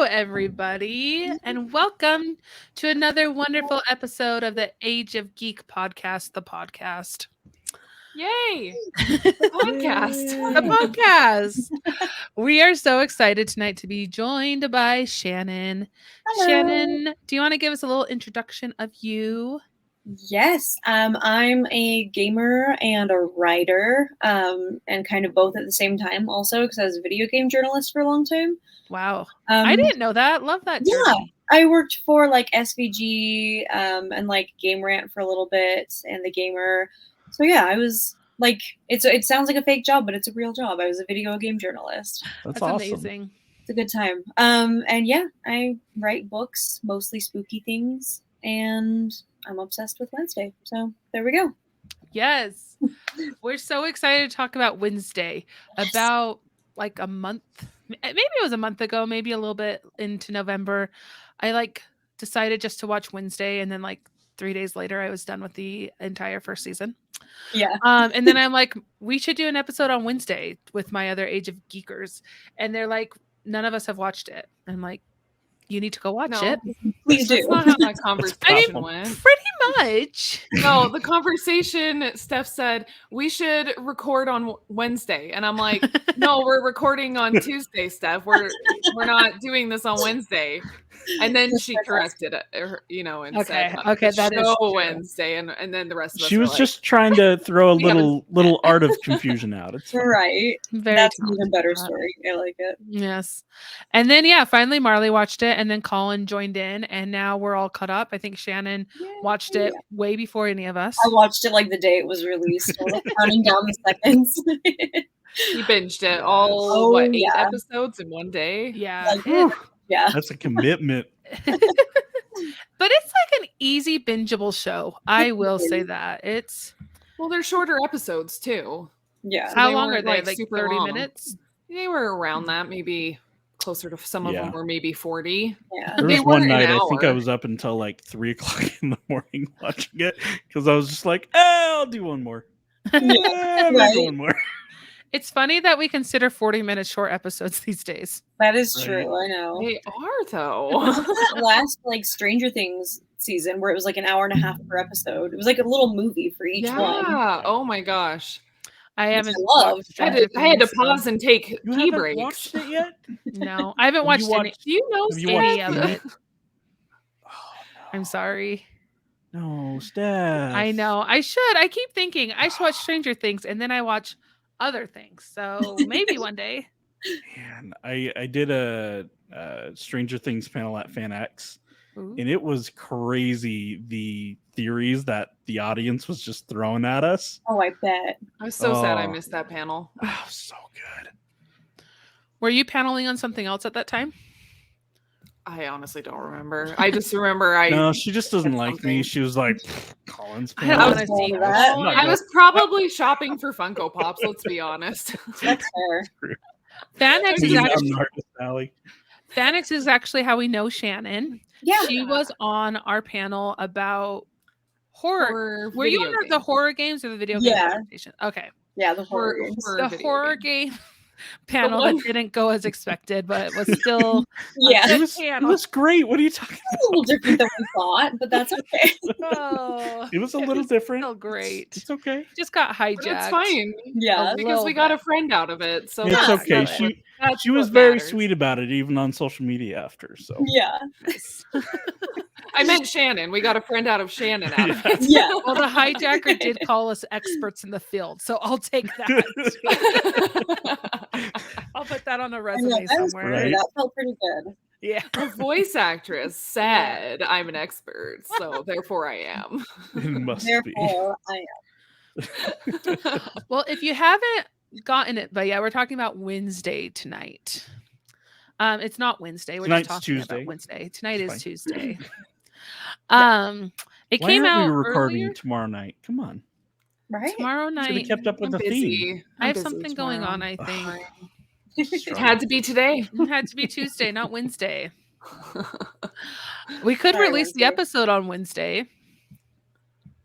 everybody, and welcome to another wonderful episode of the Age of Geek podcast, the podcast. Yay! The podcast. The podcast. We are so excited tonight to be joined by Shannen. Hello. Shannen, do you want to give us a little introduction of you? Yes, I'm a gamer and a writer, and kind of both at the same time also, because I was a video game journalist for a long time. Wow. I didn't know that. Love that journey. Yeah, I worked for like SVG and like Game Rant for a little bit and The Gamer. So yeah, I was like, it sounds like a fake job, but it's a real job. I was a video game journalist. That's awesome. amazing. It's a good time. And yeah, I write books, mostly spooky things, and I'm obsessed with Wednesday. So there we go. Yes. We're so excited to talk about Wednesday. Yes. About like a month, maybe it was a month ago, maybe a little bit into November. I decided just to watch Wednesday, and then 3 days later I was done with the entire first season. Yeah. And then I'm like, we should do an episode on Wednesday with my other Age of Geekers. And they're like, none of us have watched it. I'm like, you need to go watch it. Please do. That's not how that conversation went. Pretty much. No, the conversation, Steph said, we should record on Wednesday. And I'm like, no, we're recording on Tuesday, Steph. We're not doing this on Wednesday. And then she corrected it, and said, that is true. Wednesday. And then the rest of us She was were just trying to throw a little art of confusion out. It's fine. Right. Very That's an talented. even better story. I like it. Yes. And then, finally Marley watched it, and then Colin joined in, and now we're all caught up. I think Shannen watched it way before any of us. I watched it the day it was released. I was counting down the seconds. He binged it all, 8 yeah. episodes in one day? Yeah. Yeah. That's a commitment. But it's an easy bingeable show. I will say that. Well, they're shorter episodes too. Yeah. How they long are weren't, they? like, super 30 long. minutes? They were around that, maybe closer to some of them were maybe 40. Yeah. There They was one weren't an night I think I hour. was up until 3:00 in the morning watching it because I was just like, I'll do one more. I'll do right. one more. It's funny that we consider 40-minute short episodes these days. That is Right. true. I know. They are though. That last Stranger Things season where it was an hour and a half per episode. It was a little movie for each one. Yeah. Oh my gosh. I haven't I love. watched I had it. to pause and take You pee haven't breaks. watched it yet? No, I haven't Have you watched any. Do you know Have you Any watched of any? it. Oh, I'm sorry. no, Steph. I know. I should. I keep thinking I should watch Stranger Things, and then I watch other things. So maybe one day. Man, I did a Stranger Things panel at FanX, Ooh. and it was crazy the theories that the audience was just throwing at us. Oh, I bet. I was so sad I Oh. missed that panel. Oh, so good. Were you paneling on something else at that time? I honestly don't remember. I just remember No, she just doesn't like me. something. She was like, Colin's I don't panel. want to going see to that. I'm not I going. was probably shopping for Funko Pops, let's be honest. That's fair. Fanex is Maybe I'm actually the artist, Allie. Fanex is actually how we know Shannen. Yeah. She was on our panel about horror. Horror Were you video on the games. horror games or the video game Yeah. presentation? Okay. Yeah, the horror Horror- games. horror The video horror game. game panel one- that didn't go as expected, but was still Yeah. good It was panel. great. What are you talking It's a little different than we thought, but that's okay. Oh, It was a it little was different. still great. It's okay. Just got But hijacked. it's fine. Yeah. Because little we got bit. a friend out of it. So It's that's okay. good. She was what very matters. sweet about it, even on social media after. So Yeah. I meant Shannen. We got a friend out of Shannen out of it. Yeah. Well, the hijacker did call us experts in the field, so I'll take that. I'll put that on a I know, resume that was somewhere. Right. pretty- that felt pretty good. Yeah. A voice actress said I'm an expert, so therefore I am. it must be. Therefore, I am. Well, if you haven't gotten it, but yeah, we're talking about Wednesday tonight. It's not Wednesday. We're Tonight's just talking Tuesday. about Wednesday. Tonight It's is fine. Tuesday. It Why came aren't out we recording earlier. tomorrow night? Come on. Right? Tomorrow Should have night. kept up with I'm the theme. busy. I have I'm busy something going on, tomorrow. I think. It had to be today. It had to be Tuesday, not Wednesday. We could Sorry, release the Wednesday. episode on Wednesday.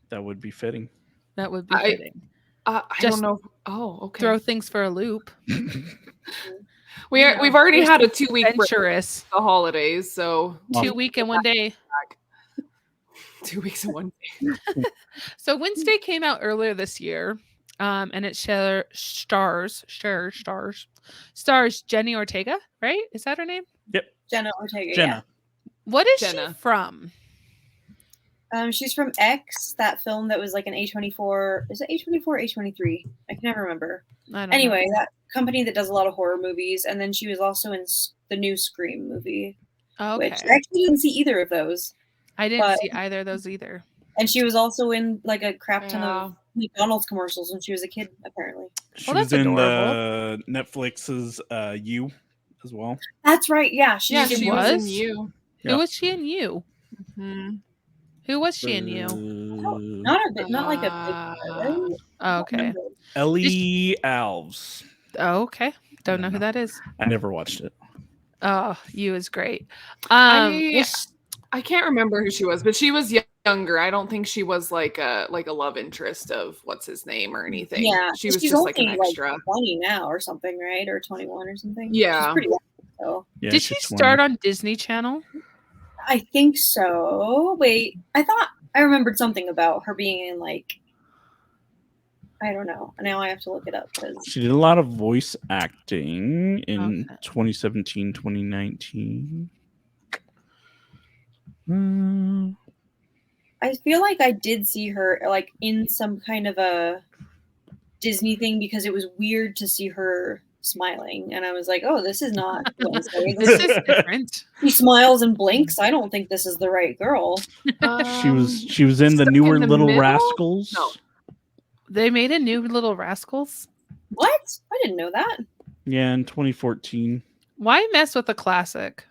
That would be fitting. That would be I- fitting. I Just don't know. Oh, okay. Throw things for a loop. We've already had a 2-week break Adventurous. the holidays, so 2 week and 1 day. 2 weeks and 1 day. So Wednesday came out earlier this year, and it stars Jenny Ortega, right? Is that her name? Jenna Ortega. Jenna. What is Jenna. she from? She's from X, that film that was like an A24. Is it A24 or A23? I can never remember. I don't Anyway, know. that company that does a lot of horror movies, and then she was also in the new Scream movie, Okay. which I actually didn't see either of those. I didn't but- see either of those either. And she was also in like a crap ton Yeah. of McDonald's commercials when she was a kid, apparently. She Well, was that's in adorable. the Netflix's You as well. That's right. Yeah, she Yeah, was in she You. was in was? You. Yeah. Who was she in You? Mhm. Who was she in You? Not a bit, not like a big part, right? Oh, okay. Ellie Alves. Oh, okay. Don't know who that is. I never watched it. Oh, You is great. I can't remember who she was, but she was younger. I don't think she was like a love interest of what's his name or anything. Yeah, she was she's just like an only, extra. 20 now or something, right? Or 21 or something. Yeah. She's pretty young, so. Yeah, Did she she's start 20. on Disney Channel? I think so. Wait, I thought I remembered something about her being in like, I don't know. Now I have to look it up because She did a lot of voice acting in Okay. 2017, 2019. I feel like I did see her like in some kind of a Disney thing because it was weird to see her smiling, and I was like, "Oh, this is not Wednesday. This is different. She smiles and blinks. I don't think this is the right girl." She was in the stuck newer in the Little middle? Rascals. No. They made a new Little Rascals. What? I didn't know that. Yeah, in 2014. Why mess with a classic?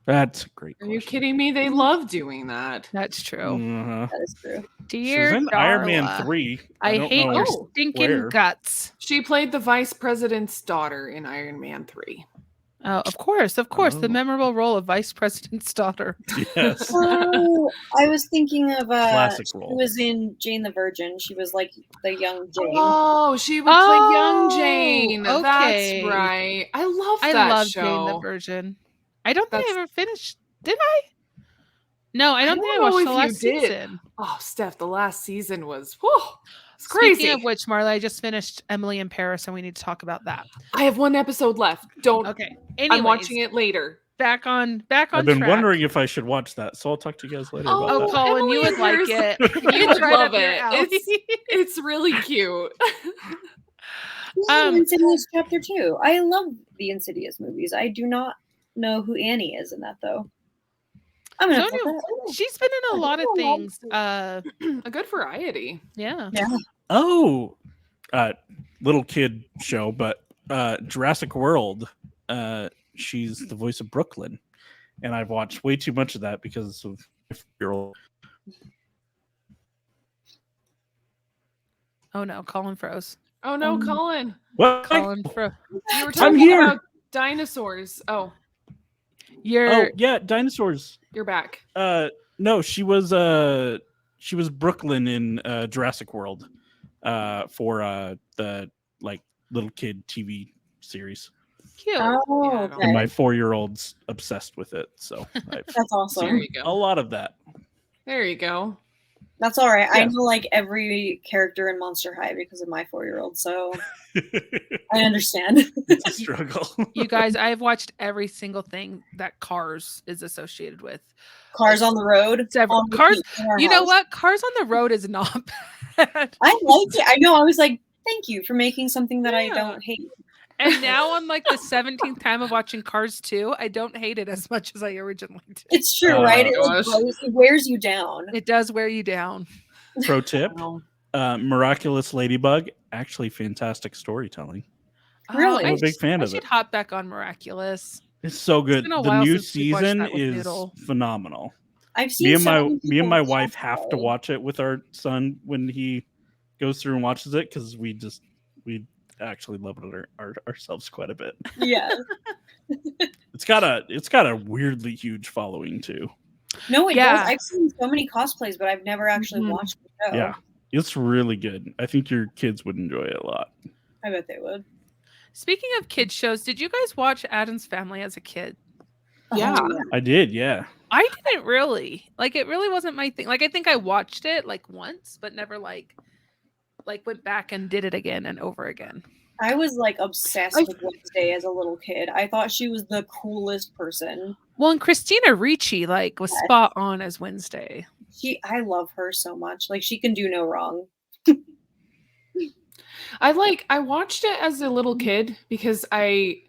That's a great Are you question. kidding me? They love doing that. That's true. Uh-huh. That is true. She was Dear in Iron Man Darla, 3. I don't hate know your Oh, stinking where. guts. She played the vice president's daughter in Iron Man 3. Oh, of course, the Oh. memorable role of Vice President's daughter. Yes. Oh, I was thinking of Classic she role. was in Jane the Virgin. She was like the young Jane. Oh, she would play young Oh, Jane. okay. That's right. I love I that love show. Jane the Virgin. I don't think I That's- ever finished. Did I? No, I don't think I don't know watched if the you last did. season. Oh, Steph, the last season was it's crazy. Speaking of which, Marla, I just finished Emily in Paris, and we need to talk about that. I have one episode left. Don't. Okay. I'm watching it later. Back on I've been track. wondering if I should watch that, so I'll talk to you guys later Oh, about Oh, that. Colin, you Emily would in like Paris. it. You would right love up your it. alley. It's really cute. Insidious Chapter 2. I love the Insidious movies. I do not know who Annie is in that though. I'm gonna Sonia, put that. she's been in a lot of things. A good variety. Yeah. Oh, little kid show, but Jurassic World. She's the voice of Brooklyn, and I've watched way too much of that because of my 4-year-old. Oh no, Colin froze. Oh no, Colin. What? Colin froze. You were talking here. about dinosaurs. Oh, You're Oh yeah, dinosaurs. you're back. No, she was Brooklyn in Jurassic World, for the like little kid TV series, cute. Oh, Yeah, okay. and my 4-year-old's obsessed with it. So I've That's There awesome. you a go. lot of that. There you go. That's all right. I Yeah. know like every character in Monster High because of my 4-year-old, so I understand. It's a struggle. You guys, I've watched every single thing that Cars is associated with. Cars on the Road. Several on Cars. repeat in our You know house. what? Cars on the Road is not bad. I liked it. I know. I was like, thank you for making something that I Yeah. don't hate. And now on like the 17th time of watching Cars 2, I don't hate it as much as I originally did. It's true, Oh, right? It, like, gosh. it wears you down. It does wear you down. Pro tip: Wow. Miraculous Ladybug. Actually, fantastic storytelling. Really? Oh, I'm I a big sh- fan I of should it. hop back on Miraculous. It's so good. been a The while new since we watched season that with is Noodle. phenomenal. I've seen Me and so my many me and my people wife talk have about to it. watch it with our son when he goes through and watches it because we actually love it ourselves quite a bit. Yeah. It's got a weirdly huge following too. No, it Yeah. does. I've seen so many cosplays, but I've never actually Mhm. watched the show. Yeah, it's really good. I think your kids would enjoy it a lot. I bet they would. Speaking of kids shows, did you guys watch Addams Family as a kid? Yeah. Oh, I did, yeah. I didn't really. Like, it really wasn't my thing. Like, I think I watched it like once, but never like went back and did it again and over again. I was like obsessed with Wednesday as a little kid. I thought she was the coolest person. Well, and Christina Ricci like was spot on as Wednesday. I love her so much. Like, she can do no wrong. I watched it as a little kid because I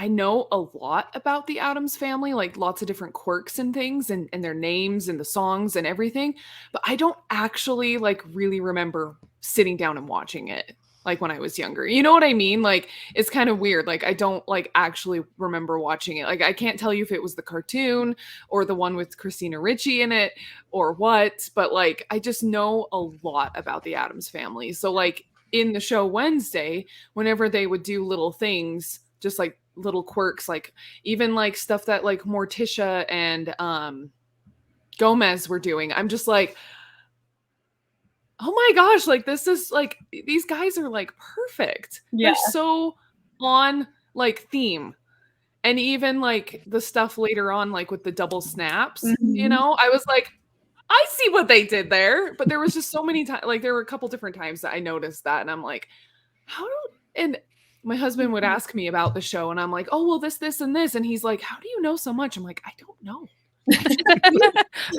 know a lot about the Addams Family, like lots of different quirks and things and their names and the songs and everything, but I don't actually like really remember sitting down and watching it like when I was younger. You know what I mean? Like, it's kind of weird. Like, I don't like actually remember watching it. Like, I can't tell you if it was the cartoon or the one with Christina Ricci in it or what, but like, I just know a lot about the Addams Family. So like in the show Wednesday, whenever they would do little things, just like little quirks, like even like stuff that like Morticia and Gomez were doing, I'm just like, oh my gosh, like this is like, these guys are like perfect. Yeah. They're so on like theme. And even like the stuff later on, like with the double snaps, you know, I was like, I see what they did there. But there was just so many times, like there were a couple different times that I noticed that. And I'm like, and my husband would ask me about the show and I'm like, oh, well, this, and this. And he's like, how do you know so much? I'm like, I don't know.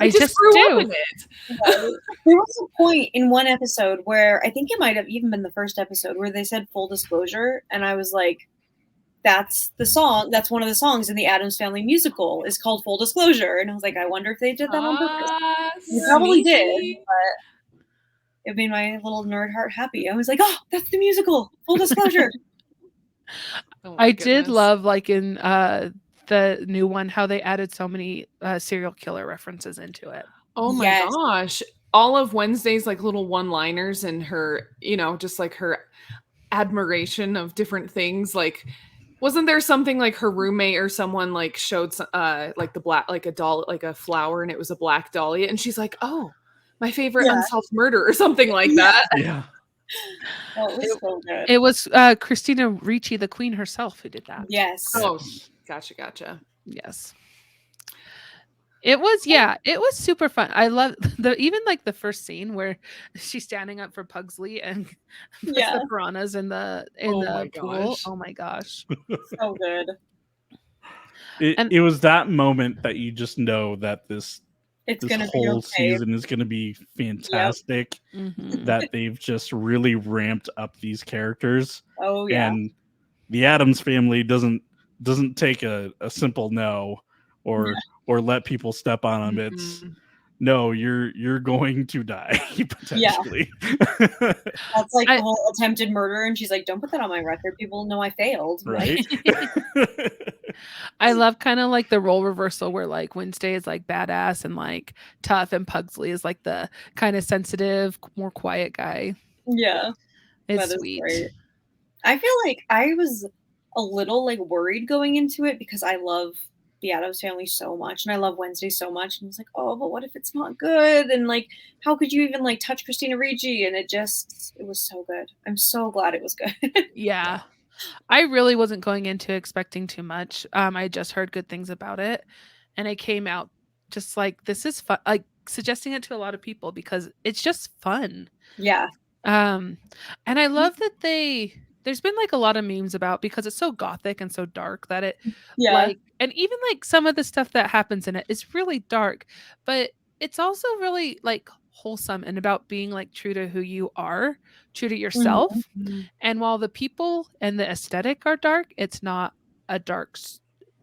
I just grew do. up in it. There was a point in one episode where I think it might have even been the first episode where they said full disclosure. And I was like, that's the song. That's one of the songs in the Addams Family musical is called Full Disclosure. And I was like, I wonder if they did that on purpose. They probably did, but it made my little nerd heart happy. I was like, oh, that's the musical. Full Disclosure. Oh my I did goodness. love like in the new one how they added so many serial killer references into it. Oh my Yes. gosh. All of Wednesday's like little one-liners and her, you know, just like her admiration of different things. Like, wasn't there something like her roommate or someone like showed like the black, like a doll, like a flower, and it was a black dahlia, and she's like, oh, my favorite Yeah. unsolved murder or something like that. Yeah. Oh, it was so good. It was Christina Ricci, the queen herself, who did that. Yes. Oh, gotcha. Yes. It was, yeah, it was super fun. I love even like the first scene where she's standing up for Pugsley and puts Yeah. the piranhas in the Oh my pool. gosh. Oh my gosh. So good. It was that moment that you just know that this It's gonna be whole okay. season is going to be fantastic. Mhm. That they've just really ramped up these characters, Oh yeah. and the Addams Family doesn't take a simple no or let people step on them. It's no, you're going to die potentially. That's like the whole attempted murder, and she's like, "Don't put that on my record. People know I failed." Right. I love kind of like the role reversal where like Wednesday is like badass and like tough, and Pugsley is like the kind of sensitive, more quiet guy. Yeah. It's That is sweet. great. I feel like I was a little like worried going into it because I love the Addams Family so much and I love Wednesday so much, and I was like, oh, but what if it's not good? And like, how could you even like touch Christina Ricci? And it was so good. I'm so glad it was good. Yeah. I really wasn't going into expecting too much. I just heard good things about it, and I came out just like, this is fun, like suggesting it to a lot of people because it's just fun. Yeah. And I love that there's been like a lot of memes about, because it's so gothic and so dark that it Yeah. like, and even like some of the stuff that happens in it is really dark, but it's also really like wholesome and about being like true to who you are, true to yourself. And while the people and the aesthetic are dark, it's not a dark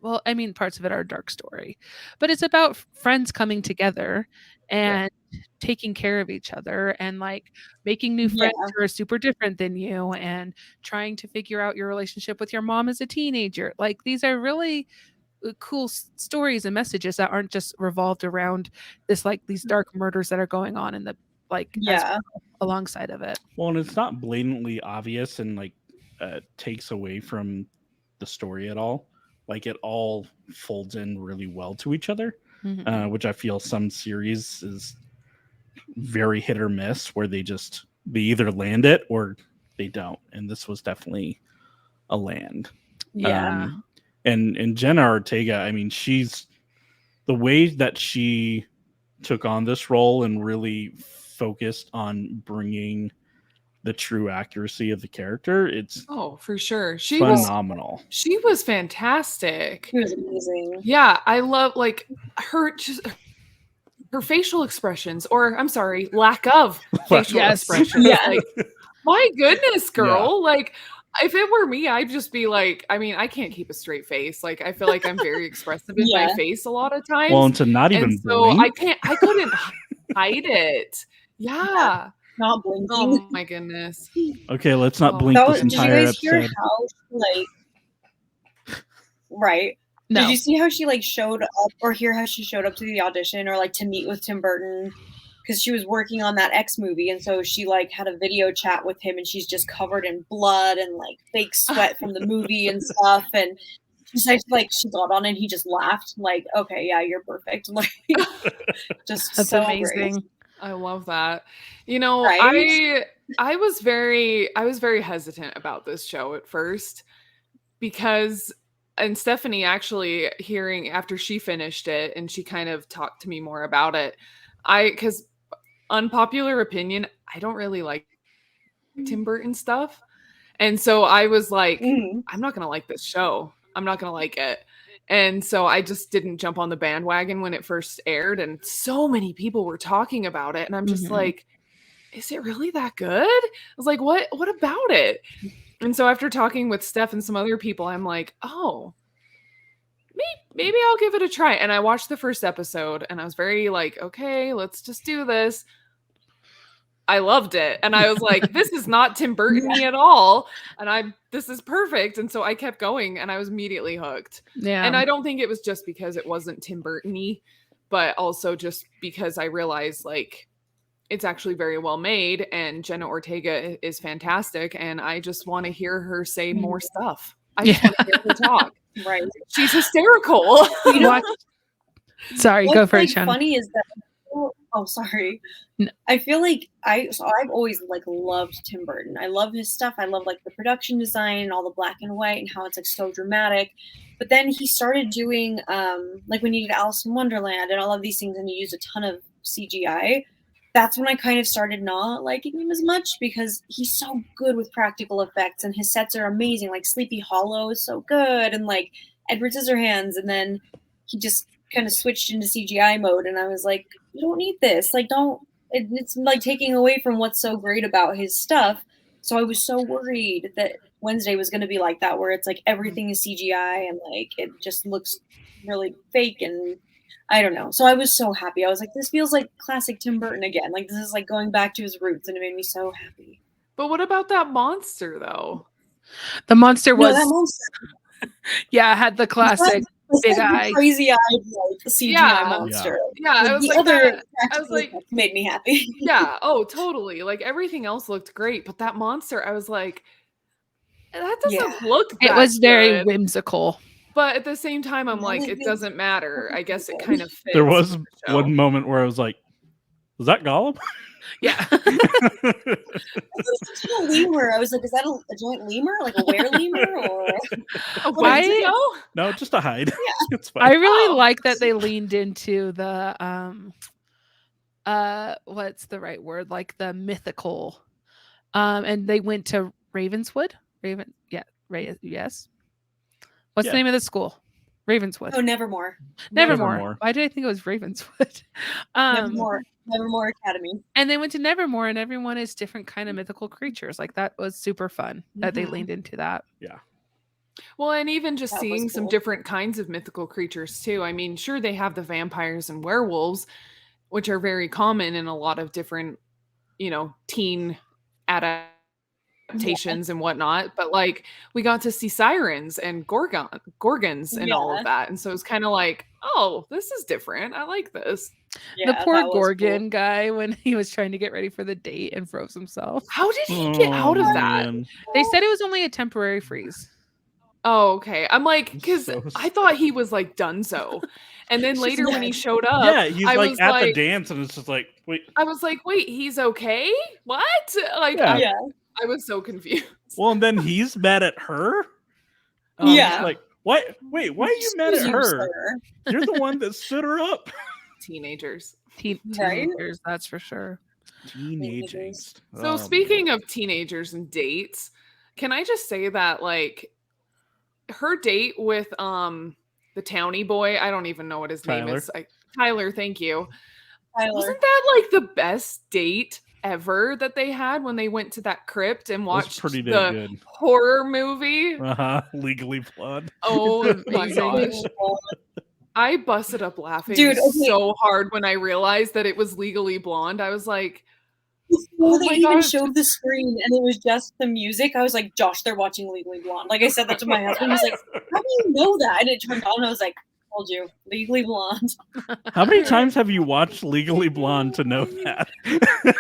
well, I mean, parts of it are a dark story, but it's about friends coming together and taking care of each other and like making new friends who are super different than you and trying to figure out your relationship with your mom as a teenager. Like, these are really cool stories and messages that aren't just revolved around this, like these dark murders that are going on in the like alongside of it. Well, and it's not blatantly obvious and like takes away from the story at all. Like, it all folds in really well to each other, which I feel some series is very hit or miss, where they either land it or they don't. And this was definitely a land. Yeah. And Jenna Ortega, I mean, she's the way that she took on this role and really focused on bringing the true accuracy of the character. It's for sure. She phenomenal. was fantastic. She was amazing. Yeah, I love like her facial expressions, or I'm sorry, lack of facial expressions. Yeah. Like, my goodness, girl. Like, if it were me, I'd just be like, I mean, I can't keep a straight face. Like, I feel like I'm very expressive in my face a lot of times. Well, and to not even blink. I couldn't hide it. Yeah. Not blinking. Oh my goodness. Okay, let's not blink this entire episode. Right. No. Did you see how she like showed up, or hear how she showed up to the audition, or like to meet with Tim Burton? Because she was working on that X movie, and so she like had a video chat with him, and she's just covered in blood and like fake sweat from the movie and stuff. And she's like she got on, and he just laughed, like, "Okay, yeah, you're perfect." Like, just That's so amazing. Great. I love that. You know, Right? I was very hesitant about this show at first because, and Stephanie actually hearing after she finished it and she kind of talked to me more about it. Because unpopular opinion, I don't really like Tim Burton stuff. And so I was like, I'm not going to like this show. I'm not going to like it. And so I just didn't jump on the bandwagon when it first aired. And so many people were talking about it. And I'm just like, is it really that good? I was like, what about it? And so after talking with Steph and some other people, I'm like, oh, maybe I'll give it a try. And I watched the first episode and I was very like, okay, let's just do this. I loved it. And I was like, this is not Tim Burton-y at all. And this is perfect. And so I kept going and I was immediately hooked. Yeah. And I don't think it was just because it wasn't Tim Burton-y, but also just because I realized like it's actually very well made and Jenna Ortega is fantastic. And I just want to hear her say more stuff. I just want to hear her talk. Right. She's hysterical. You know, sorry, go for it, Shannen. Funny is that sorry. No. I feel like I've always like loved Tim Burton. I love his stuff. I love like the production design and all the black and white and how it's like so dramatic. But then he started doing like when he did Alice in Wonderland and all of these things, and he used a ton of CGI. That's when I kind of started not liking him as much because he's so good with practical effects and his sets are amazing. Like Sleepy Hollow is so good, and like Edward Scissorhands, and then he just kind of switched into CGI mode, and I was like, you don't need this. Like, it's like taking away from what's so great about his stuff. So I was so worried that Wednesday was going to be like that, where it's like everything is CGI and like it just looks really fake, and I don't know. So I was so happy. I was like, this feels like classic Tim Burton again. Like this is like going back to his roots, and it made me so happy. But what about that monster though? The monster was that monster. Yeah, it had the classic big eye, crazy eyed like CGI monster. Yeah, I was the like, other I was like, made me happy. Yeah, oh, totally. Like everything else looked great, but that monster, I was like, that doesn't look. It was very whimsical. But at the same time, I'm like, it doesn't matter. I guess it kind of fits. There was one moment where I was like, was that Gollum? Yeah. A lemur. I was like, is that a giant lemur? Like a were-lemur? Or No, just a hide. Yeah. It's fine. I really like that they leaned into the what's the right word? Like the mythical. And they went to Ravenswood. Yes. What's the name of the school? Ravenswood. Oh, Nevermore. Why did I think it was Ravenswood? Nevermore Academy. And they went to Nevermore, and everyone is different kind of mythical creatures. Like that was super fun that they leaned into that. Yeah. Well, and even just seeing some different kinds of mythical creatures too. I mean, sure, they have the vampires and werewolves, which are very common in a lot of different, teen adaptations and whatnot, but like we got to see sirens and gorgons and all of that, and so it's kind of like, oh, this is different. I like this. The poor Gorgon guy when he was trying to get ready for the date and froze himself. How did he get out of that? Man. They said it was only a temporary freeze. Oh, okay. I'm like, because So I thought he was like done so, and then later when he showed up, he's I like was at like, the dance, and it's just like, wait. I was like, wait, he's okay? What? Like, I was so confused. Well, and then he's mad at her. Yeah. Like, what? Wait, why are you mad at Excuse you, her? sir. You're the one that stood her up. Teenagers. Right? Teenagers, that's for sure. Teenage angst. So Oh, speaking of teenagers and dates, can I just say that like her date with the townie boy, I don't even know what his name Tyler. is. Tyler, thank you. Tyler. Wasn't that like the best date ever that they had when they went to that crypt and watched pretty the damn good. horror movie? Legally Blonde. Oh my Amazing. gosh. I busted up laughing Dude, okay. so hard when I realized that it was Legally Blonde. I was like, Before Oh they my even gosh. showed the screen and it was just the music, I was like, Josh, they're watching Legally Blonde. Like I said that to my husband. He's like, how do you know that? And it turned on. I was like, told you, Legally Blonde. How many times have you watched Legally Blonde to know that?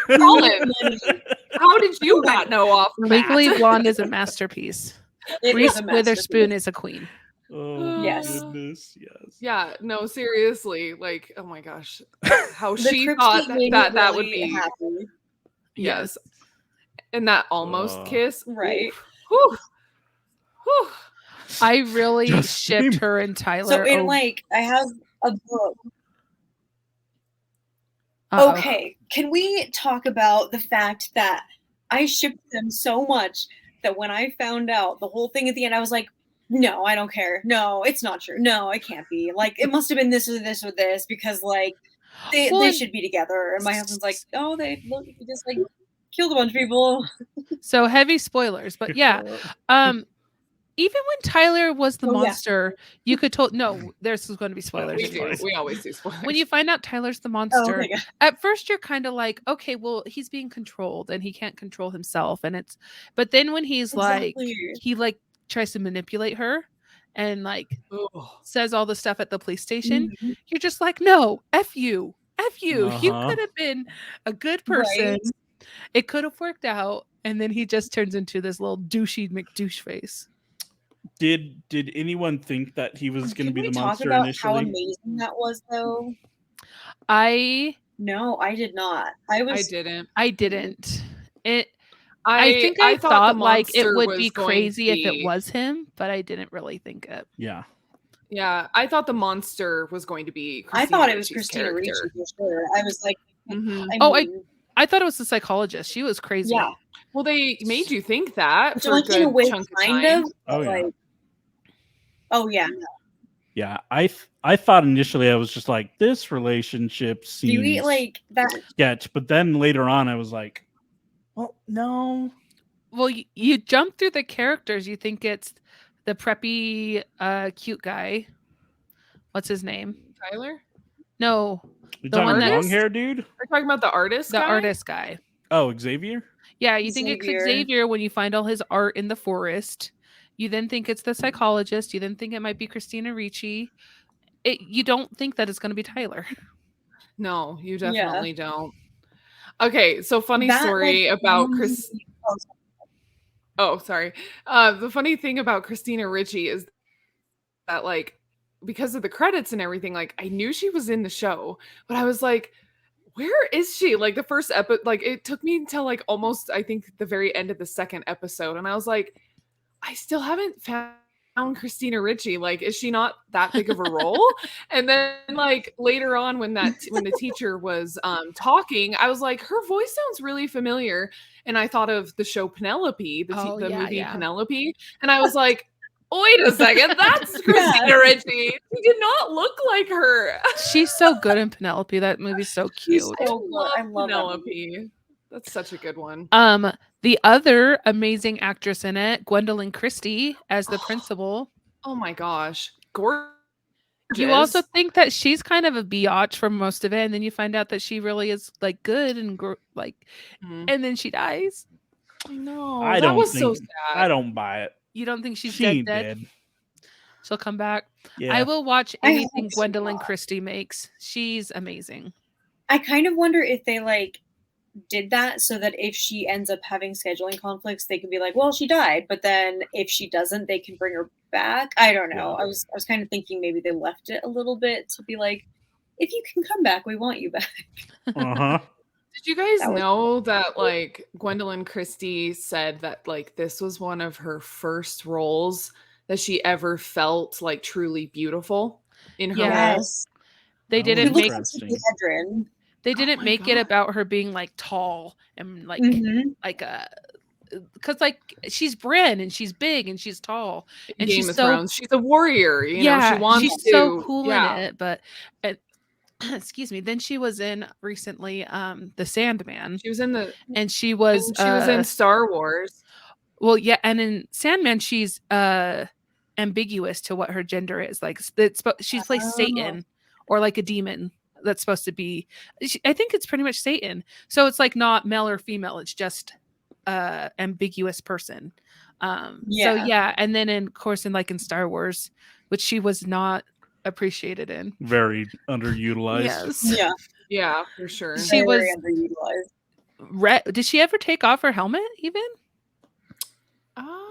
Colin, how did you not know off the bat? Legally Blonde is a masterpiece. It Reese is a Witherspoon masterpiece. is a queen. Oh, Yes. goodness. Yes. Yeah, no, seriously. Like, oh my gosh. How The she Cripsy thought made me that would really be. happy. Yes. And that almost kiss. Right. Whew. Whew. I really Just shipped scream. her and Tyler. So in over- like, I have a book. Uh-oh. Okay, can we talk about the fact that I shipped them so much that when I found out the whole thing at the end, I was like, no, I don't care. No, it's not true. No, it can't be. Like, it must have been this or this or this because, like, they Well, should be together. And my husband's like, oh, they just, like, killed a bunch of people. So heavy spoilers, but yeah. Even when Tyler was the Oh, yeah. monster, you could no, there's going to be spoilers. We It's do. fine. We always do spoilers. When you find out Tyler's the Oh, monster, my God. at first you're kind of like, okay, well, he's being controlled and he can't control himself. But then when he's Exactly. he tries to manipulate her and like Ugh. says all the stuff at the police station, Mhm. you're just like, no, F you. You Uh-huh. could have been a good person. Right. It could have worked out. And then he just turns into this little douchey McDouche face. Did anyone think that he was going to Can be we the talk monster about initially? how amazing that was, though? No, I did not. I didn't. I didn't. I think I thought thought the like it monster would was be going crazy to if it be- was him, but I didn't really think it. Yeah. Yeah, I thought the monster was going to be. I Christina thought it was Ricci's Christina Ricci character. for sure. I was like, Mhm. I thought it was the psychologist. She was crazy. yeah. Well, they made you think that So for a like in a good way, chunk of kind time. of. Oh, yeah. Like, oh yeah. Yeah. I thought initially I was just like, this relationship Do seems you eat like that? sketch, but then later on I was like, well, no. Well, you jump through the characters. You think it's the preppy, cute guy. What's his name? Tyler, No, You The talking one long that's- hair dude? we're talking about the artist. the guy? artist guy. Oh, Xavier? Yeah, you think it's Xavier. Xavier when you find all his art in the forest. You then think it's the psychologist. You then think it might be Christina Ricci. You don't think that it's going to be Tyler. No, you Yeah. definitely don't. Okay, so funny That, story like, about really- Chris. Oh, sorry. The funny thing about Christina Ricci is that, like, because of the credits and everything, like, I knew she was in the show, but I was like, where is she? Like, the first episode, like, it took me until, like, almost, I think, the very end of the second episode. And I was like, I still haven't found Christina Ricci. Like, is she not that big of a role? And then, like, later on when the teacher was talking, I was like, her voice sounds really familiar. And I thought of the show Penelope, the Yeah, movie yeah. Penelope. And I was like, wait a second, that's Christina Ricci. She did not look like her. She's so good in Penelope. That movie's so cute. so I good. love I love that Penelope. That's such a good one. The other amazing actress in it, Gwendoline Christie, as the principal. Oh my gosh. Gorgeous. You also think that she's kind of a biatch for most of it, and then you find out that she really is like good and Mhm. and then she dies. No, I that don't was so think- sad. I don't buy it. You don't think she's She dead? ain't dead. She'll come back. Yeah. I will watch I hope anything so. Gwendoline Christie makes. She's amazing. I kind of wonder if they like did that so that if she ends up having scheduling conflicts, they can be like, well, she died, but then if she doesn't, they can bring her back. I don't know. Yeah. I was kind of thinking maybe they left it a little bit to be like, if you can come back, we want you back. Uh-huh. Did you guys That was- know that like Gwendoline Christie said that like this was one of her first roles that she ever felt like truly beautiful in her Yeah. role. Yes. They That didn't was make interesting. Hedren. they Oh didn't my make it God. about her being like tall and like Mhm. like a because like she's Bryn and she's big and she's tall and Game she's of so Thrones. She's a warrior, you know. She yeah wants she's to. so cool yeah. in it, but excuse me. Then she was in recently the Sandman, She was in the. and she was And she was in Star Wars. well yeah, and in Sandman she's ambiguous to what her gender is. Like she plays Oh. Satan or like a demon that's supposed to be. I think it's pretty much Satan. So it's like not male or female. It's just ambiguous person. So Yeah. yeah, and then in course in like in Star Wars, which she was not appreciated in. Very underutilized. Yes. Yeah. Yeah, for sure. She Very was underutilized. Did she ever take off her helmet even?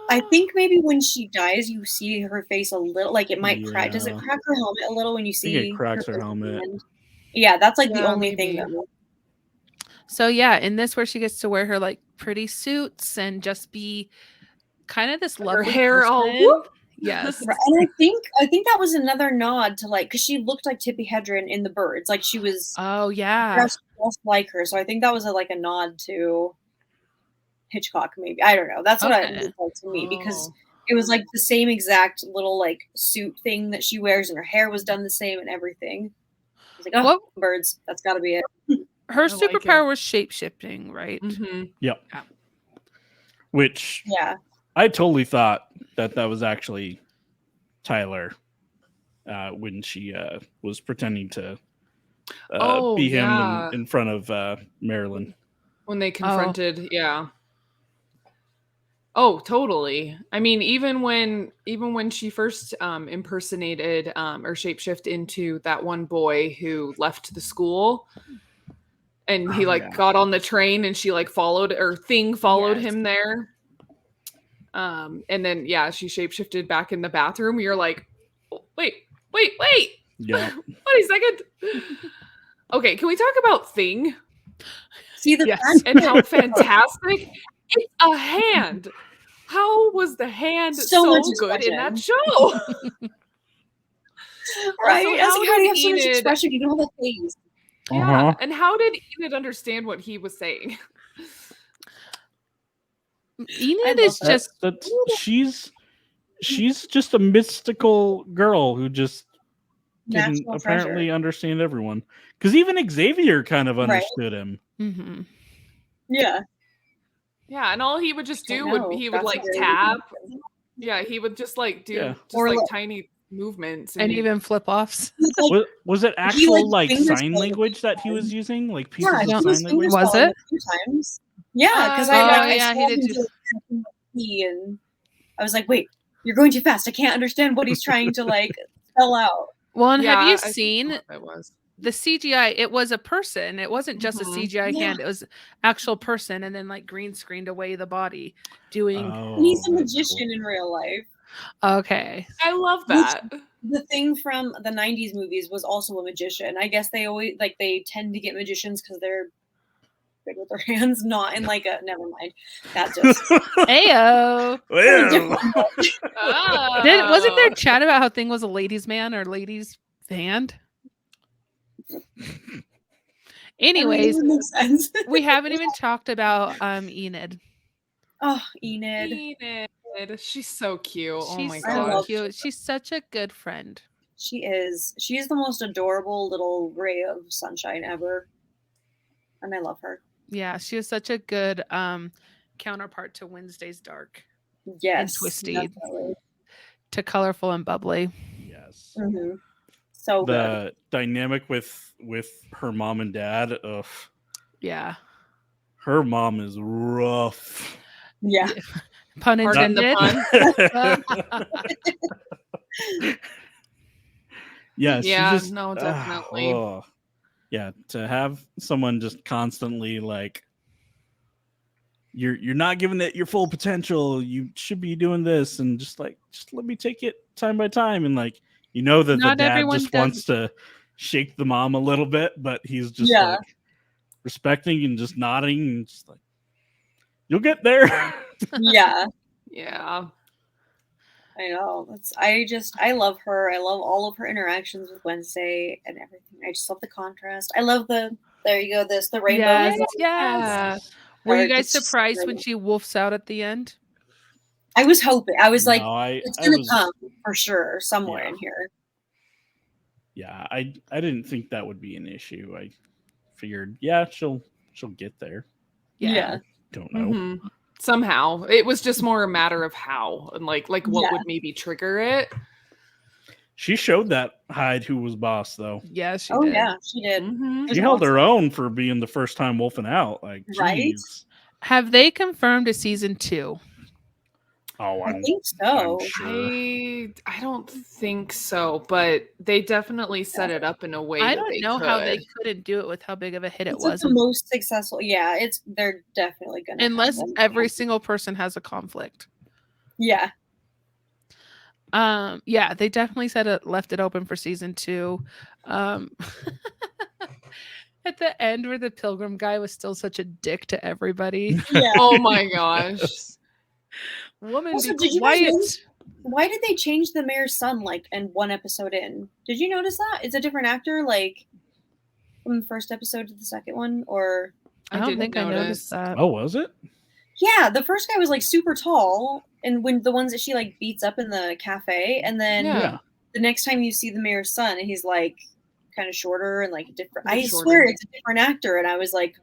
I think maybe when she dies, you see her face a little, like it might crack. Does it Yeah. crack her helmet a little when you I think see? it cracks her face at the helmet. end? Yeah, that's like the Yeah, only thing maybe. that. So yeah, in this where she gets to wear her like pretty suits and just be kind of this Her lovely hair all person. whoop. Yes. Right, and I think that was another nod to like because she looked like Tippi Hedren in The Birds, like she was Oh yeah. dressed just like her. So I think that was like a nod to Hitchcock, maybe. I don't know. That's what it Okay. looked like to me because Oh. it was like the same exact little like suit thing that she wears, and her hair was done the same and everything. I was like, oh, What Birds. That's got to be it. her I like it. superpower was shape shifting, right? Mhm. Yep. Yeah. Which Yeah. I totally thought that was actually Tyler when she was pretending to be him yeah. in front of Marilyn. When they confronted, yeah. Oh, totally. I mean, even when she first impersonated or shapeshift into that one boy who left the school, and he Oh, like yeah. got on the train and she like followed Yes. him there. And then yeah, she shapeshifted back in the bathroom. You're like, oh, wait. Yeah. Wait a second. Okay, can we talk about Thing See the Yes. and how fantastic it's a hand? How was the hand So so much good in that expression. show? right. Also, I was how like, how do you have did so much Enid- expression? You don't have a face. Yeah, and how did Enid understand what he was saying? Enid love is that. just She's just a mystical girl who just can National apparently treasure. understand everyone. Because even Xavier kind of Right. understood him. mhm. Yeah. Yeah, and all he would just do No, he would that's like a very tap. good question. Yeah, he would just like do Yeah. just Or like like- tiny movements And he- even flip offs. He's like, Was it actual like, fingers sign all language the that he was time. using? Like pieces yeah, of he don't- was sign finger language? Was spelling it? a few times. Yeah, because Oh, I yeah, saw he did him too. do like, key, and I was like, wait, you're going too fast. I can't understand what he's trying to like spell out. Well, and Yeah, have you I think seen that's what it was. the CGI? It was a person. It wasn't just Mhm. a CGI Yeah. hand. It was actual person, and then like green screened away the body doing. Oh, And he's a that's magician cool. in real life. Okay. I love that. The thing from the 90s movies was also a magician. I guess they always like they tend to get magicians because they're good with their hands, not in like a never mind. That just Ayo. Well. Wasn't there Oh. chat about how Thing was a ladies' man or ladies' hand? Anyways, it makes sense. we haven't even talked about Enid. Oh, Enid. Enid. She's so cute. Oh She's my I so god. love cute. She's such a good friend. She is. She's the most adorable little ray of sunshine ever. And I love her. Yeah, she was such a good counterpart to Wednesday's Dark, Yes. twisty. Definitely. to colorful and bubbly. Yes. Mhm. So good. The dynamic with her mom and dad, ugh. Yeah. Her mom is rough. Yeah. Pun Pardon the intended. pun. Yeah, she Yeah, just no, definitely. Yeah, to have someone just constantly like you're not giving it your full potential. You should be doing this, and just let me take it time by time, and like that Not the dad everyone just does- wants to shake the mom a little bit, but he's just Yeah. like respecting and just nodding and just like you'll get there. Yeah. Yeah. I know. I love her. I love all of her interactions with Wednesday and everything. I just love the contrast. I love the rainbow. Yes, as well. Yeah. Were you Or guys it's just surprised when great. she wolfs out at the end? I was hoping. I was like, No, it's I gonna was come for sure somewhere Yeah. in here. yeah, I didn't think that would be an issue. I figured, yeah, she'll get there. Yeah. Don't know. Mhm. Somehow. It was just more a matter of how and like what Yeah. would maybe trigger it. She showed that Hyde who was boss though. Yeah, she Oh did. yeah, she did. Mhm. It was She held her awesome. own for being the first time wolfing out. Like, Right? geez. Have they confirmed a season 2? Oh, I I'm think so. sure. I don't think so, but they definitely set it up in a way I that don't they know could. how they couldn't do it with how big of a hit it It's like was. the most successful. Yeah, they're definitely gonna have Unless one. every single person has a conflict. Yeah. Yeah, they definitely left it open for season 2. At the end where the pilgrim guy was still such a dick to everybody. Yeah. Oh my gosh. Woman, Also, be did you guys quiet. notice- Why did they change the mayor's son like in one episode in? Did you notice that? It's a different actor, like from the first episode to the second one, or I don't didn't think I noticed notice. that. Oh, was it? yeah, the first guy was like super tall, and when the ones that she like beats up in the cafe, and then Yeah. the next time you see the mayor's son, he's like kind of shorter and like different. A bit I shorter. swear it's a different actor, and I was like,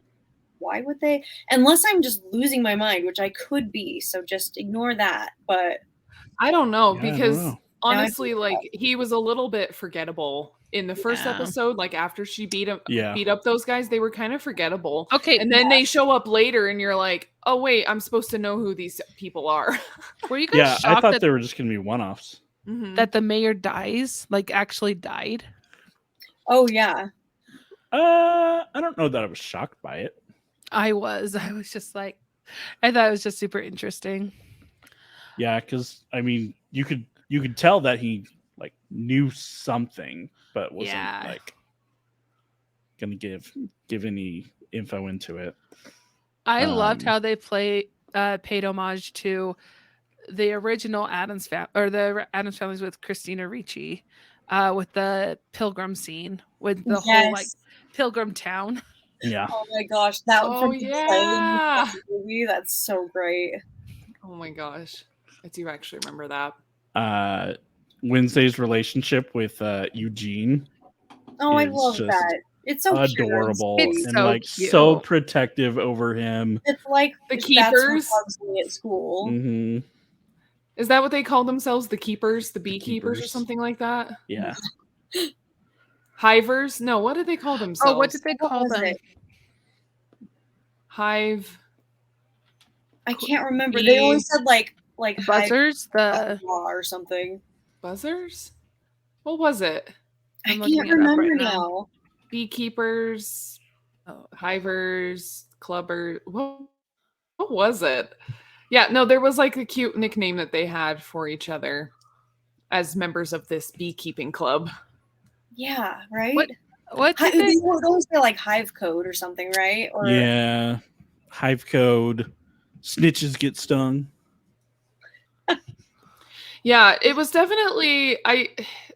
why would they? Unless I'm just losing my mind, which I could be, so just ignore that. But I don't know Yeah, I don't because know. honestly, like he was a little bit forgettable in the first Yeah. episode. Like after she beat up those guys, they were kind of forgettable. Okay, And then they show up later, and you're like, oh wait, I'm supposed to know who these people are. were you guys Yeah, I shocked thought that, they were just gonna be one-offs. Mhm. that the mayor dies? Like actually died? oh yeah, I don't know that I was shocked by it. I was just like, I thought it was just super interesting. Yeah, because I mean, you could tell that he like knew something, but wasn't Yeah. like gonna give any info into it. I loved Um, how they paid homage to the original Addams Addams Families with Christina Ricci, with the pilgrim scene with the whole like yes. pilgrim town. Yeah, Oh my gosh, that Oh, from the yeah. movie, that's so great. Oh my gosh. I do actually remember that. Wednesday's relationship with Eugene Oh, I is love just that. It's so adorable cute. It's and so like cute. so protective over him. It's like The that's keepers. what loves me at school. Hmm. Is that what they call themselves? The keepers, the beekeepers, or keepers. something like that? Yeah, Hivers? No, what did they call themselves? Oh, what did they What call was them? it? Hive. I can't remember. They always said like Buzzers? Hive or something. Buzzers? What was it? I'm I looking can't it up right remember now. now. Beekeepers, hivers, clubber. What was it? Yeah, no, there was like a cute nickname that they had for each other as members of this beekeeping club. Yeah, right. What did They they? would always say like Hive Code or something, right? Or yeah. Hive code. Snitches get stung. Yeah, it was definitely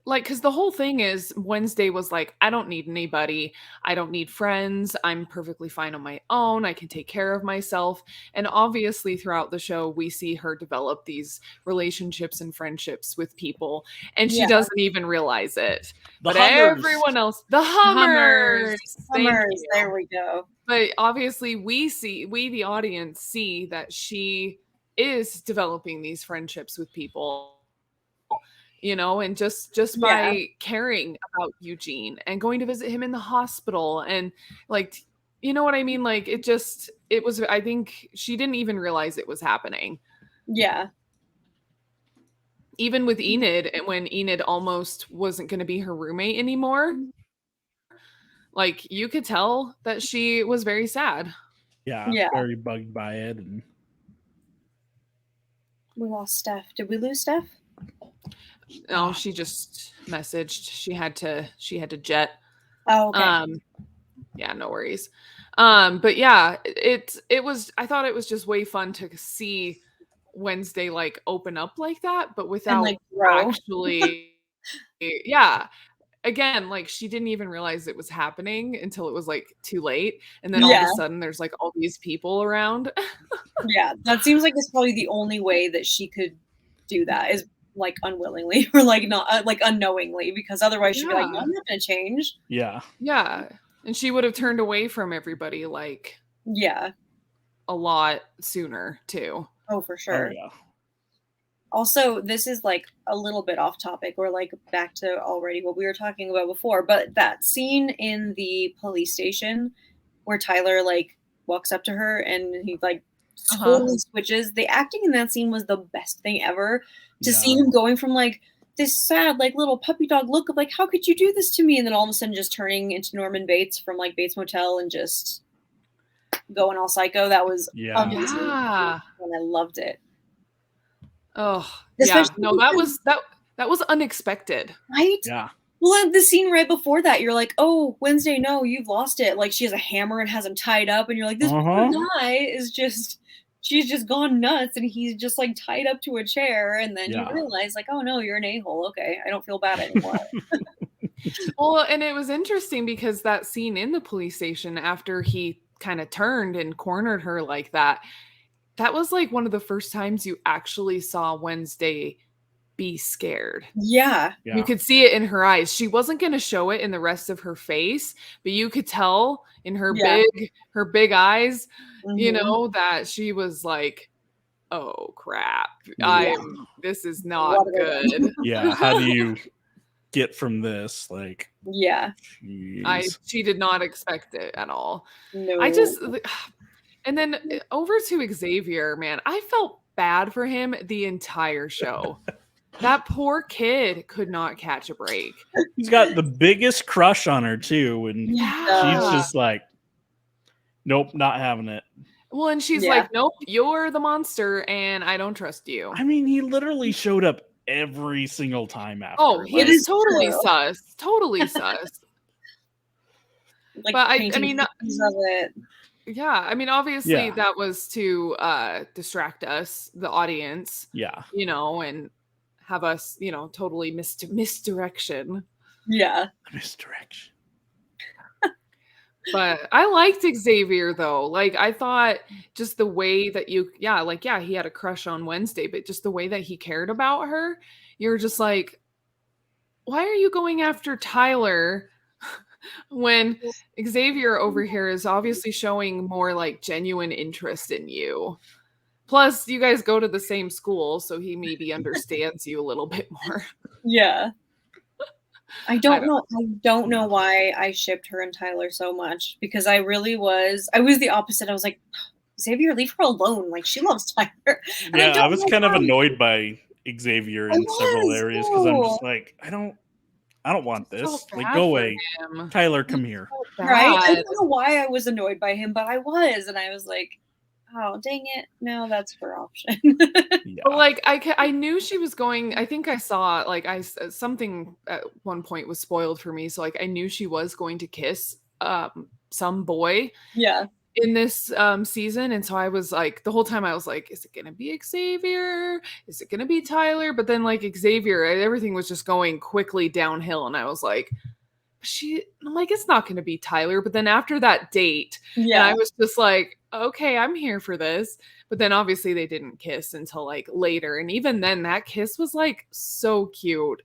because the whole thing is Wednesday was like, I don't need anybody. I don't need friends. I'm perfectly fine on my own. I can take care of myself. And obviously throughout the show, we see her develop these relationships and friendships with people. And she Yeah. doesn't even realize it. The But Hummers. everyone else, the Hummers. Thank Summers. you. There we go. But obviously we the audience see that she is developing these friendships with people, and just by caring about Eugene and going to visit him in the hospital and like, you know what I mean? Like it was, I think she didn't even realize it was happening. Yeah. Even with Enid, and when Enid almost wasn't going to be her roommate anymore, like you could tell that she was very sad. Yeah, Yeah. very bugged by it. And We lost Steph. Did we lose Steph? No, she just messaged. She had to jet. Oh, okay. Yeah, no worries. But yeah, it was, I thought it was just way fun to see Wednesday like open up like that, but without like, grow. actually yeah. Again, like she didn't even realize it was happening until it was like too late. And then all of Yeah. a sudden there's like all these people around. Yeah, that seems like it's probably the only way that she could do that is like unwillingly or like not like unknowingly, because otherwise she'd be like, no, Yeah. I'm not gonna change. Yeah. Yeah. And she would have turned away from everybody like Yeah. a lot sooner too. Oh, for sure. Oh, yeah. Also, this is like a little bit off topic. We're like back to already what we were talking about before, but that scene in the police station where Tyler like walks up to her and he like totally switches. The acting in that scene was the best thing ever. To see him going from like this sad like little puppy dog look of like, how could you do this to me? And then all of a sudden just turning into Norman Bates from like Bates Motel and just going all psycho. That was amazing. Yeah. And I loved it. Oh, yeah. Especially No, that was unexpected. Right? Yeah. Well, the scene right before that, you're like, oh, Wednesday, no, you've lost it. Like, she has a hammer and has him tied up, and you're like, this poor guy is just, she's just gone nuts, and he's just, like, tied up to a chair, and then you realize, like, oh, no, you're an a-hole. Okay, I don't feel bad anymore. Well, and it was interesting because that scene in the police station after he kind of turned and cornered her like that, that was, like, one of the first times you actually saw Wednesday be scared. Yeah. You could see it in her eyes. She wasn't going to show it in the rest of her face, but you could tell in her big eyes, you know, that she was like, oh crap. This is not good. Yeah. How do you get from this? Like, yeah. She did not expect it at all. No. And then over to Xavier, man, I felt bad for him the entire show. That poor kid could not catch a break. He's got the biggest crush on her too, and she's just like, nope, not having it. Well, and she's like, nope, you're the monster, and I don't trust you. I mean, he literally showed up every single time after. Oh, he is totally sus. Totally sus. Like, but I mean, of it. Yeah, I mean, obviously that was to distract us, the audience. Yeah. You know, and have us, you know, totally misdirection. Yeah. Misdirection. But I liked Xavier though. Like I thought just the way that he had a crush on Wednesday, but just the way that he cared about her, you're just like, why are you going after Tyler when Xavier over here is obviously showing more like genuine interest in you? Plus, you guys go to the same school, so he maybe understands you a little bit more. Yeah. I don't know why I shipped her and Tyler so much, because I was the opposite. I was like, Xavier, leave her alone. Like, she loves Tyler. And I was kind of annoyed by Xavier in several areas because I'm just like, I don't want this. So like, go away. Tyler, come here. Right? I don't know why I was annoyed by him, but I was. And I was like, oh, dang it. No, that's her option. But like I knew she was going. I think I saw like something at one point was spoiled for me. So like I knew she was going to kiss some boy. Yeah. In this season. And so I was like, the whole time I was like, is it going to be Xavier? Is it going to be Tyler? But then like Xavier, everything was just going quickly downhill. And I was like, I'm like, it's not going to be Tyler. But then after that date, I was just like, okay, I'm here for this. But then obviously they didn't kiss until like later. And even then that kiss was like so cute.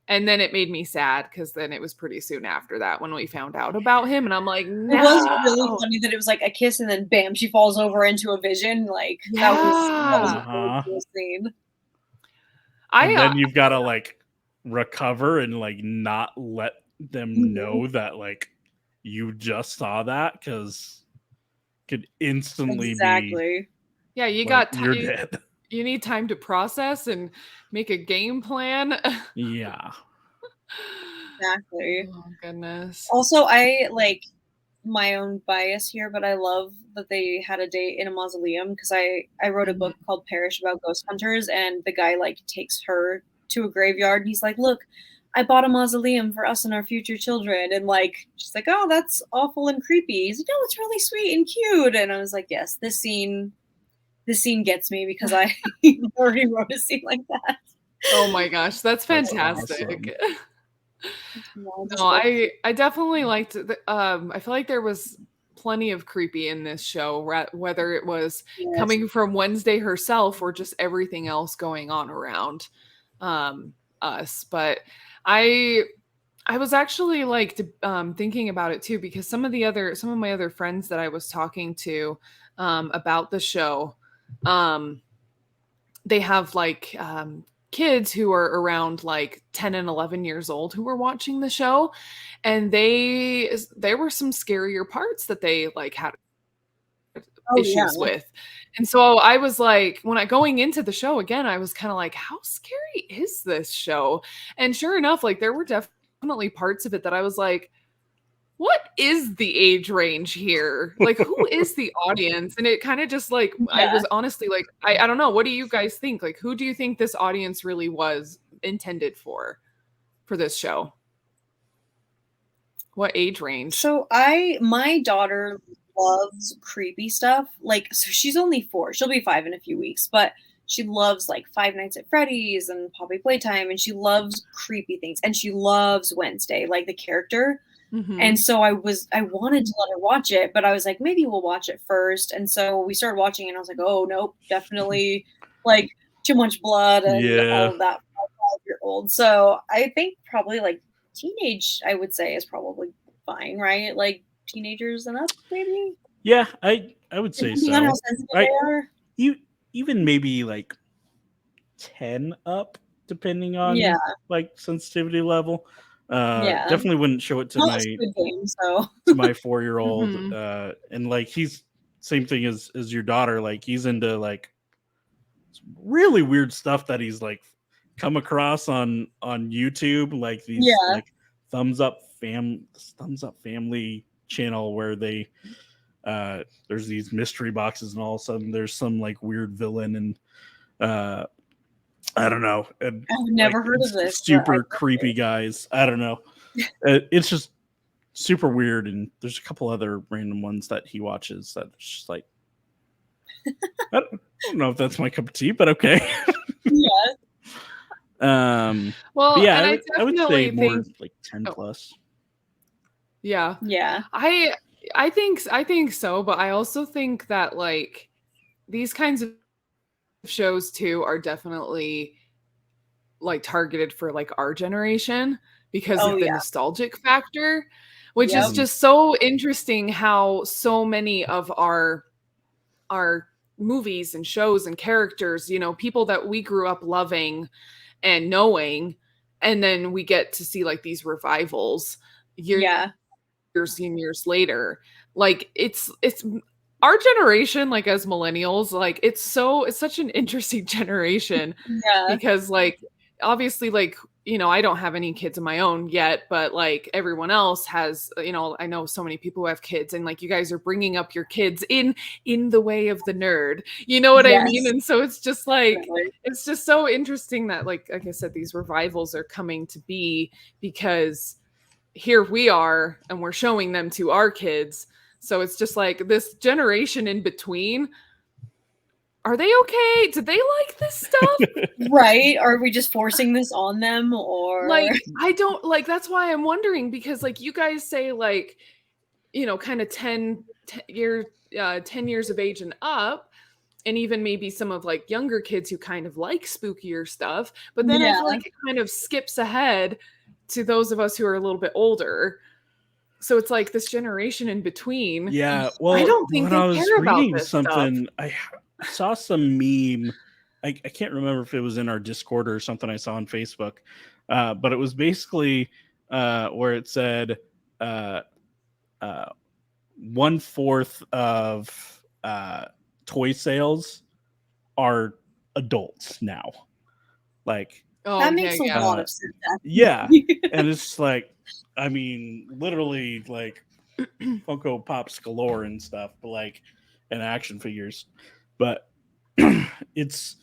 And then it made me sad because then it was pretty soon after that when we found out about him. And I'm like, no. It was really funny that it was like a kiss and then bam, she falls over into a vision. Like, that was a really cool scene. And then you've got to like recover and like not let them know that like you just saw that, because could instantly be you got time. You need time to process and make a game plan. Yeah. Exactly. Oh goodness. Also, I like my own bias here, but I love that they had a date in a mausoleum, because I wrote a book called Parish about ghost hunters, and the guy like takes her to a graveyard and he's like, look, I bought a mausoleum for us and our future children. And like, she's like, oh, that's awful and creepy. He's like, no, it's really sweet and cute. And I was like, yes, this scene this scene gets me because I already wrote a scene like that. Oh my gosh, that's That's fantastic. awesome. No, I definitely liked I feel like there was plenty of creepy in this show, whether it was coming from Wednesday herself or just everything else going on around us. But I was actually like thinking about it too, because some of my other friends that I was talking to about the show, they have like kids who are around like 10 and 11 years old who were watching the show, and there were some scarier parts that they like had issues with. And so I was like, when I going into the show again, I was kind of like, how scary is this show? And sure enough, like there were definitely parts of it that I was like, what is the age range here? Like, who is the audience? And it kind of just like, I was honestly like, I don't know. What do you guys think? Like, who do you think this audience really was intended for this show? What age range? So my daughter loves creepy stuff. Like, so she's only 4. She'll be 5 in a few weeks, but she loves like Five Nights at Freddy's and Poppy Playtime, and she loves creepy things, and she loves Wednesday, like the character. And so I wanted to let her watch it, but I was like, maybe we'll watch it first. And so we started watching it, and I was like, oh nope, definitely like too much blood and all of that for a 5-year-old. So I think probably like teenage, I would say, is probably fine, right? Like teenagers and up, maybe. Yeah, I would say so. On how sensitive they are. Even maybe like 10 up, depending on like sensitivity level. Definitely wouldn't show it to to my 4-year-old. And like he's same thing as your daughter. Like he's into like really weird stuff that he's like come across on YouTube, like these like thumbs up family channel where they there's these mystery boxes, and all of a sudden there's some like weird villain, and I don't know. And, I've never heard of this. Super creepy guys. I don't know. It's just super weird, and there's a couple other random ones that he watches that it's just like I don't know if that's my cup of tea, but okay. Well, yeah, and I would say more like 10 plus. Yeah. I think so, but I also think that like these kinds of shows too are definitely like targeted for like our generation because of the nostalgic factor, which is just so interesting how so many of our movies and shows and characters, you know, people that we grew up loving and knowing, and then we get to see like these revivals years and years later. Like it's our generation, like as millennials, like it's such an interesting generation because like obviously like, you know, I don't have any kids of my own yet, but like everyone else has, you know, I know so many people who have kids, and like you guys are bringing up your kids in the way of the nerd, you know what I mean? And so it's just like, it's just so interesting that like I said, these revivals are coming to be because here we are and we're showing them to our kids. So it's just like this generation in between. Are they okay? Do they like this stuff? Right? Are we just forcing this on them, or like I don't like, that's why I'm wondering, because like you guys say like, you know, kind of 10 years of age and up, and even maybe some of like younger kids who kind of like spookier stuff, but then I feel like it kind of skips ahead to those of us who are a little bit older. So it's like this generation in between. Yeah, well, I don't think they care about this something. stuff. I saw some meme. I can't remember if it was in our Discord or something I saw on Facebook, but it was basically where it said 1/4 of toy sales are adults now. Like that makes a lot of sense. Yeah, and it's like, I mean, literally like Funko Pops galore and stuff, but like, and action figures. But it's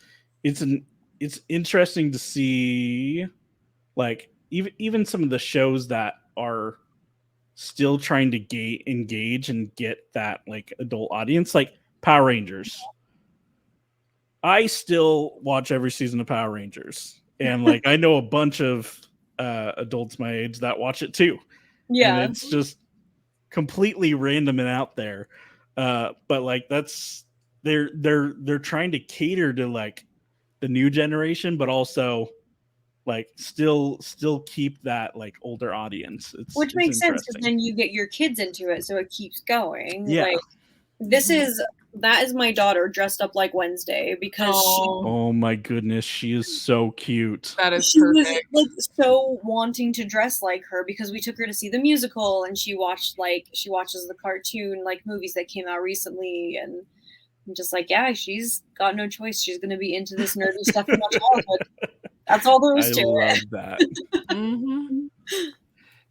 interesting to see like even some of the shows that are still trying to engage and get that like adult audience, like Power Rangers. I still watch every season of Power Rangers, and like I know a bunch of adults my age that watch it too. Yeah. And it's just completely random and out there. But like they're trying to cater to like the new generation, but also like still keep that like older audience. Which makes sense because interesting. then you get your kids into it, so it keeps going. Yeah. Like that is my daughter dressed up like Wednesday because Oh my goodness, she is so cute. That is she was perfect. like so wanting to dress like her because we took her to see the musical and she watches the cartoon like movies that came out recently, and I'm just like, yeah, she's got no choice. She's gonna be into this nerdy stuff in my childhood. That's all there is I to love it. that. Mm-hmm.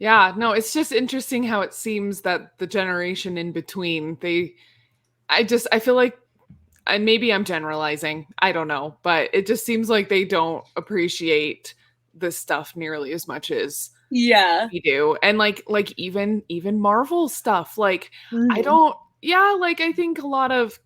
Yeah, no, it's just interesting how it seems that the generation in between, I feel like, and maybe I'm generalizing, I don't know, but it just seems like they don't appreciate this stuff nearly as much as Yeah. we do. And like even Marvel stuff, like I Mhm. don't, yeah, like I think a lot of,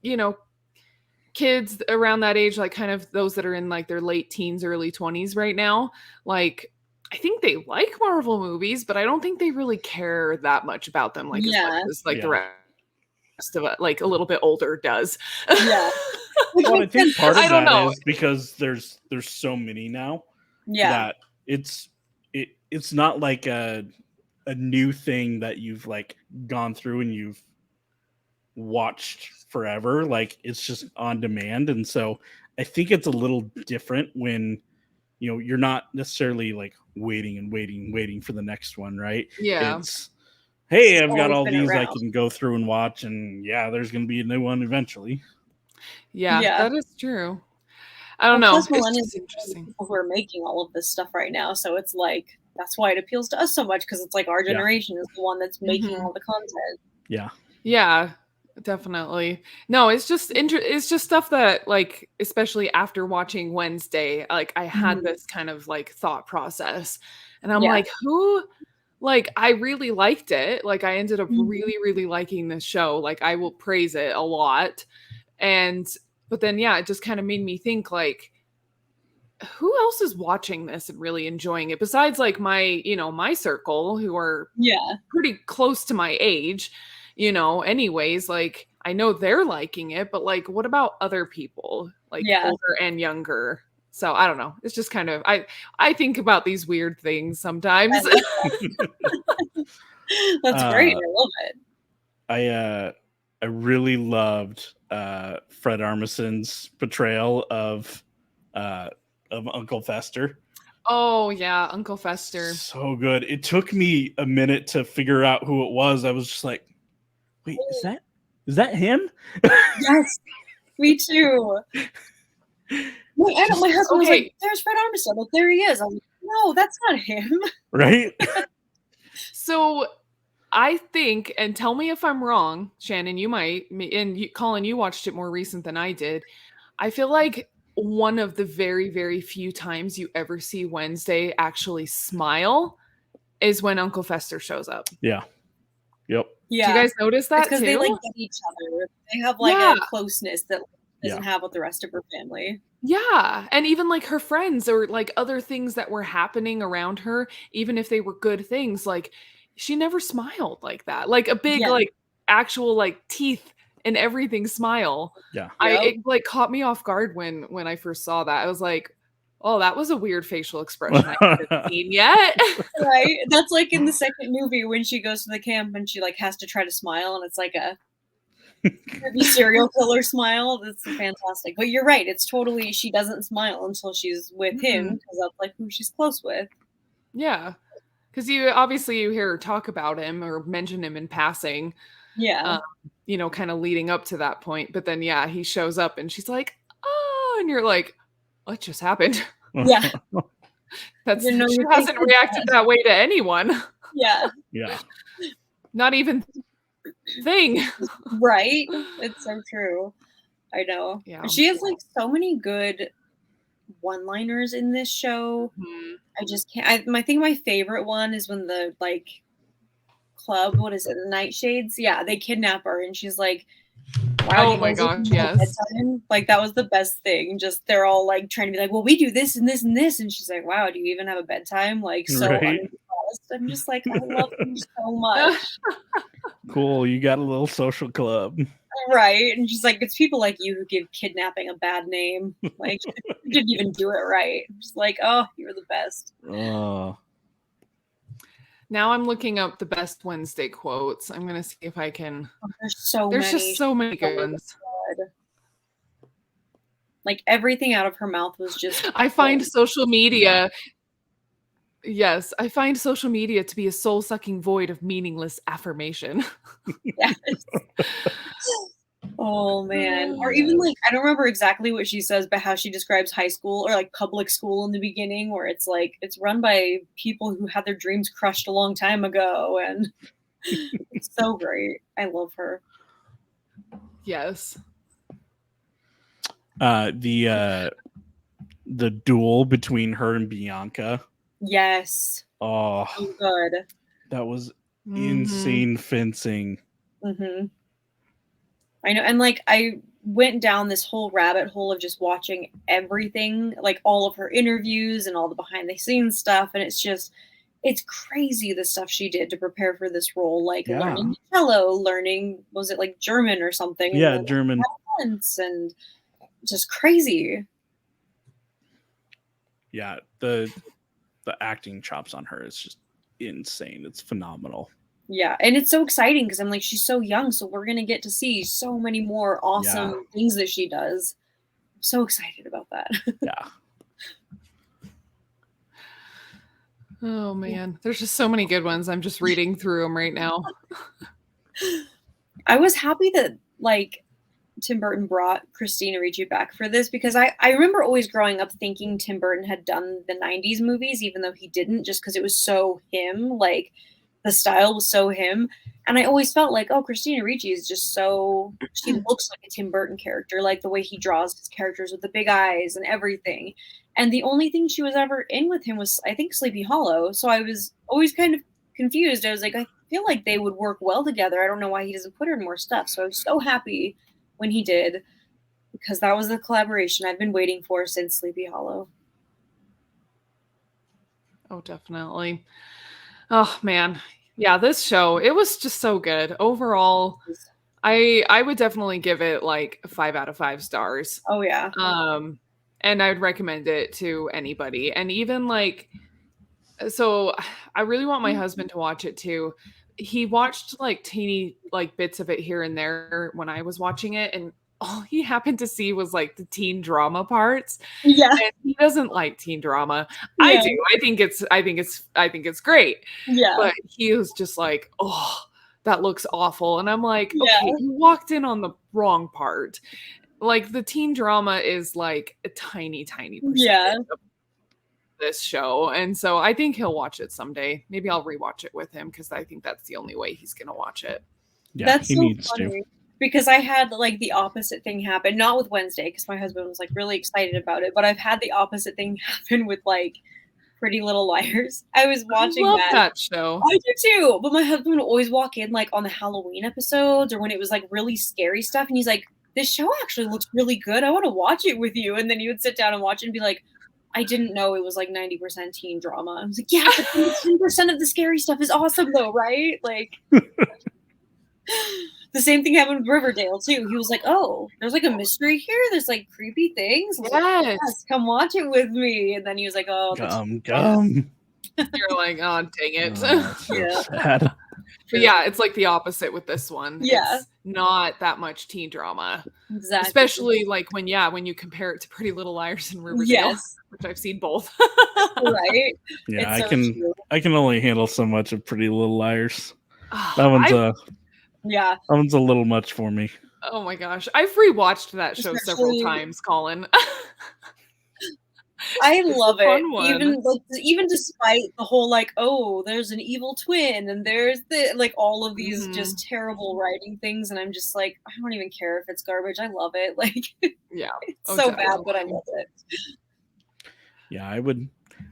kids around that age, like kind of those that are in like their late teens, early 20s right now, like I think they like Marvel movies, but I don't think they really care that much about them, like as much as like the rest of it, like a little bit older does. Yeah. Well, I think part of I don't that know. is because there's so many now Yeah. that it's not like a new thing that you've like gone through and you've watched forever. Like it's just on demand, and so I think it's a little different when you're not necessarily like waiting for the next one, right? Yeah. It's hey, It's I've got always all been these I around. can go through and watch, and yeah, there's gonna be a new one eventually. Yeah, that is true. I don't Well, know. plus millennials It's just interesting. people who are making all of this stuff right now, so it's like that's why it appeals to us so much because it's like our generation is the one that's making all the content. Yeah. Yeah, definitely. No, it's just it's just stuff that like especially after watching Wednesday, like I had this kind of like thought process. And I'm like, I really liked it. Like I ended up really, really liking this show. Like I will praise it a lot. But then it just kind of made me think like who else is watching this and really enjoying it besides like my circle who are pretty close to my age, anyways, like I know they're liking it, but like what about other people like older and younger? So I don't know. It's just kind of I think about these weird things sometimes. That's great. I love it. I really loved Fred Armisen's portrayal of Uncle Fester. Oh yeah, Uncle Fester. So good. It took me a minute to figure out who it was. I was just like, wait, is that him? Yes, me too. My husband was like, "There's Fred Armisen." Like, there he is. I'm like, no, that's not him. Right? So I think, and tell me if I'm wrong, Shannen, you might, and Colin, you watched it more recent than I did. I feel like one of the very, very few times you ever see Wednesday actually smile is when Uncle Fester shows up. Yeah. Yep. Yeah. Do you guys notice that because they like get each other. They have like a closeness that doesn't have with the rest of her family. Yeah. And even like her friends or like other things that were happening around her, even if they were good things, like she never smiled like that. Like a big, like actual like teeth and everything smile. Yeah. It like caught me off guard when I first saw that. I was like, oh, that was a weird facial expression I haven't seen yet. Right. That's like in the second movie when she goes to the camp and she like has to try to smile and it's like a serial killer smile. That's fantastic. But you're right. It's totally, she doesn't smile until she's with him because that's like who she's close with. Yeah. Because you hear her talk about him or mention him in passing. Yeah. Kind of leading up to that point. But then, he shows up and she's like, oh, and you're like, what just happened? Yeah. She hasn't reacted that way to anyone. Yeah. Yeah. Not even thing. Right. It's so true. I know. Yeah. She has like so many good one-liners in this show. I just can't. I think my favorite one is when the like club, what is it, the Nightshades? Yeah, they kidnap her and she's like, wow, Oh you my guys gosh, even have yes. bedtime? Like that was the best thing. Just they're all like trying to be like, well, we do this and this and this, and she's like, wow, do you even have a bedtime? Like so Right. unimpressed. I'm just like, I love you so much. Cool, you got a little social club. Right. And she's like, it's people like you who give kidnapping a bad name. Like you didn't even do it right. I'm just like, oh, you're the best. Oh, Now I'm looking up the best Wednesday quotes. I'm gonna see if I can. There's so There's many. just so many good ones. Good. Like everything out of her mouth was just I find social media. Yes, I find social media to be a soul-sucking void of meaningless affirmation. yes. Oh man. Or even like I don't remember exactly what she says, but how she describes high school or like public school in the beginning, where it's like it's run by people who had their dreams crushed a long time ago, and it's so great. I love her. Yes. The duel between her and Bianca. Yes. Oh, So good. that was Mhm. insane fencing. Mm-hmm. I know, and like I went down this whole rabbit hole of just watching everything, like all of her interviews and all the behind the scenes stuff, and it's crazy the stuff she did to prepare for this role, like Yeah. learning cello, learning was it like German or something? Yeah, and German. and just crazy. Yeah, the acting chops on her is just insane. It's phenomenal. Yeah, and it's so exciting because I'm like, she's so young, so we're gonna get to see so many more awesome things that she does. I'm so excited about that. Yeah. Oh man, there's just so many good ones. I'm just reading through them right now. I was happy that like Tim Burton brought Christina Ricci back for this because I remember always growing up thinking Tim Burton had done the 90s movies, even though he didn't, just because it was so him, like the style was so him. And I always felt like, oh, Christina Ricci is just so, she looks like a Tim Burton character, like the way he draws his characters with the big eyes and everything. And the only thing she was ever in with him was, I think, Sleepy Hollow. So I was always kind of confused. I was like, I feel like they would work well together. I don't know why he doesn't put her in more stuff. So I was so happy when he did, because that was the collaboration I've been waiting for since Sleepy Hollow. Oh, definitely. Oh man. Yeah, this show, it was just so good. Overall, I would definitely give it like 5 out of 5 stars. Oh yeah. And I would recommend it to anybody. And even like, so I really want my husband to watch it too. He watched like teeny like bits of it here and there when I was watching it, and all he happened to see was like the teen drama parts. Yeah. And he doesn't like teen drama. Yeah. I do. I think it's great. Yeah. But he was just like, oh, that looks awful. And I'm like, Yeah. okay, you walked in on the wrong part. Like the teen drama is like a tiny percentage of this show. And so I think he'll watch it someday. Maybe I'll rewatch it with him because I think that's the only way he's gonna watch it. Yeah, That's he so needs funny. to. Because I had like the opposite thing happen, not with Wednesday, because my husband was like really excited about it, but I've had the opposite thing happen with like Pretty Little Liars. I was watching I love that. that show. I do too, but my husband would always walk in like on the Halloween episodes or when it was like really scary stuff, and he's like, "This show actually looks really good. I want to watch it with you." And then he would sit down and watch it and be like, "I didn't know it was like 90% teen drama." I was like, "Yeah, but 10% of the scary stuff is awesome though, right?" Like. The same thing happened with Riverdale too. He was like, "Oh, there's like a mystery here. There's like creepy things. I was like, yes, come watch it with me." And then he was like, "Oh, that's Gum. You're like, oh, dang it." Oh, so Yeah. sad. But yeah, it's like the opposite with this one. Yeah. It's not that much teen drama. exactly." Especially like when you compare it to Pretty Little Liars and Riverdale, Yes, which I've seen both. right. Yeah, It's I so can true. I can only handle so much of Pretty Little Liars. Oh, That one's Yeah, that one's a little much for me. oh my gosh. I've rewatched that show several Especially- times, Colin. I It's a love it. fun one. Even despite the whole like, oh, there's an evil twin and there's the like all of these Mhm. just terrible writing things, and I'm just like, I don't even care if it's garbage. I love it. Like, Yeah. it's Oh, so bad, definitely. but I love it. Yeah,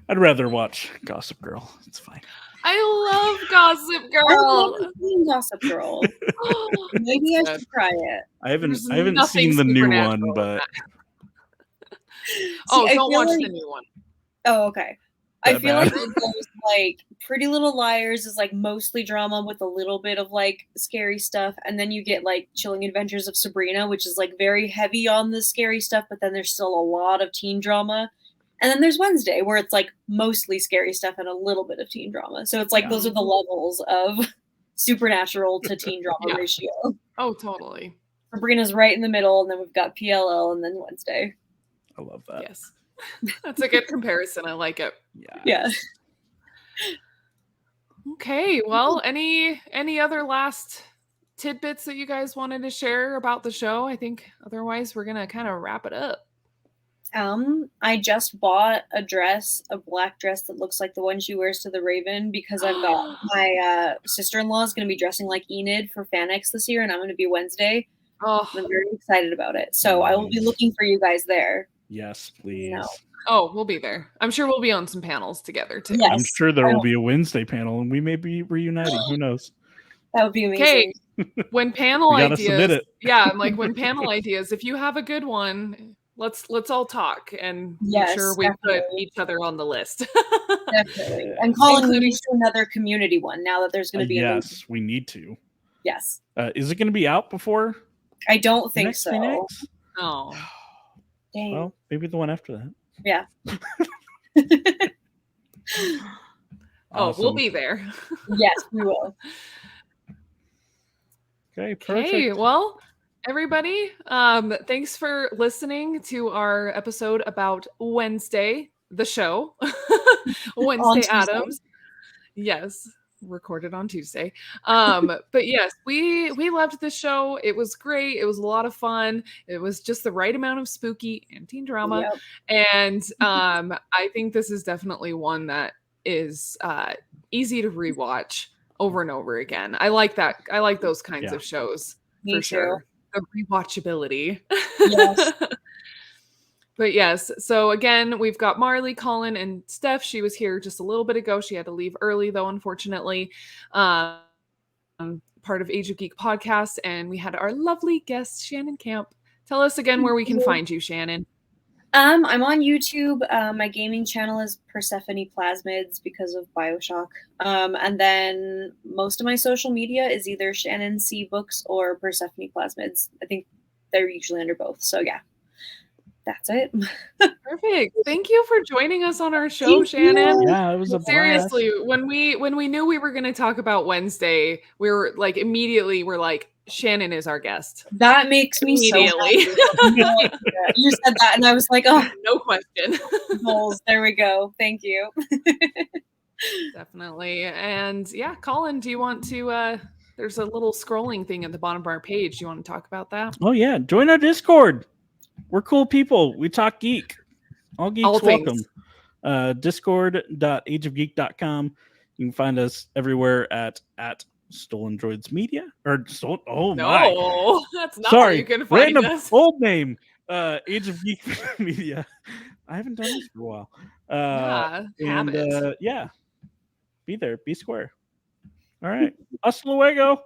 I'd rather watch Gossip Girl. It's fine. I love Gossip I've Girl. never seen Gossip Girl. Maybe I should try it. I haven't There's seen the new one, supernatural in but See, Oh, I don't feel watch like, the new one. oh, okay. I That feel bad? like it goes like Pretty Little Liars is like mostly drama with a little bit of like scary stuff, and then you get like Chilling Adventures of Sabrina, which is like very heavy on the scary stuff, but then there's still a lot of teen drama. And then there's Wednesday, where it's like mostly scary stuff and a little bit of teen drama. So it's like Yeah. those are the levels of supernatural to teen drama Yeah. ratio. Oh, totally. Sabrina's right in the middle, and then we've got PLL, and then Wednesday. I love that. Yes. That's a good comparison. I like it. Yeah. Yeah. Okay. Well, any other last tidbits that you guys wanted to share about the show? I think otherwise we're gonna kind of wrap it up. I just bought a dress, a black dress that looks like the one she wears to the Raven, because I've got my sister-in-law is going to be dressing like Enid for FanX this year, and I'm going to be Wednesday. Oh, I'm very excited about it. So I will be looking for you guys there. Yes, please. No. oh, we'll be there. I'm sure we'll be on some panels together too. Yes. I'm sure there I will will. be a Wednesday panel, and we may be reuniting. Who knows? That would be Okay. amazing. When panel We gotta ideas, submit it. yeah, I'm like when panel ideas. If you have a good one, let's all talk and make Yes, sure we put definitely. each other on the list. Definitely. And Colin, we Including- need to do another community one now that there's going to be a Yes, we need to. Yes. Is it going to be out before I don't think next so. Phoenix? Oh, Dang. Well, maybe the one after that. Yeah. oh, we'll Awesome. be there. Yes, we will. Okay, perfect. Okay, well, everybody, thanks for listening to our episode about Wednesday, the show. Wednesday Tuesday. Addams. Yes, recorded on Tuesday. But yes, we loved this show. It was great. It was a lot of fun. It was just the right amount of spooky and teen drama. Yep. And I think this is definitely one that is easy to rewatch over and over again. I like that. I like those kinds Yeah. of shows Me for too. sure. The rewatchability. Yes. But yes, so again, we've got Marley, Colin, and Steph. She was here just a little bit ago. She had to leave early, though, unfortunately. Part of Age of Geek podcast, and we had our lovely guest, Shannen Camp. Tell us again where we can find you, Shannen. I'm on YouTube. My gaming channel is Persephone Plasmids because of BioShock. And then most of my social media is either Shannen C Books or Persephone Plasmids. I think they're usually under both. So yeah, that's it. Perfect. Thank you for joining us on our show, Thank you. Shannen. Yeah, it was a blast. Seriously, when we knew we were going to talk about Wednesday, we were like immediately we're like, Shannen is our guest. That makes me so Immediately. happy. You said that, and I was like, oh, No question. goals. There we go. Thank you. Definitely. And yeah, Colin, do you want to there's a little scrolling thing at the bottom of our page. Do you want to talk about that? Oh yeah, join our Discord. We're cool people. We talk geek. All geeks All welcome. things. Discord.ageofgeek.com. You can find us everywhere at Stolen Droids Media or oh my. No, that's not Sorry, where you can find random us. old name. Age of Geek Media. I haven't done this for a while. Yeah, And habit. yeah, be there, be square. All right, hasta luego.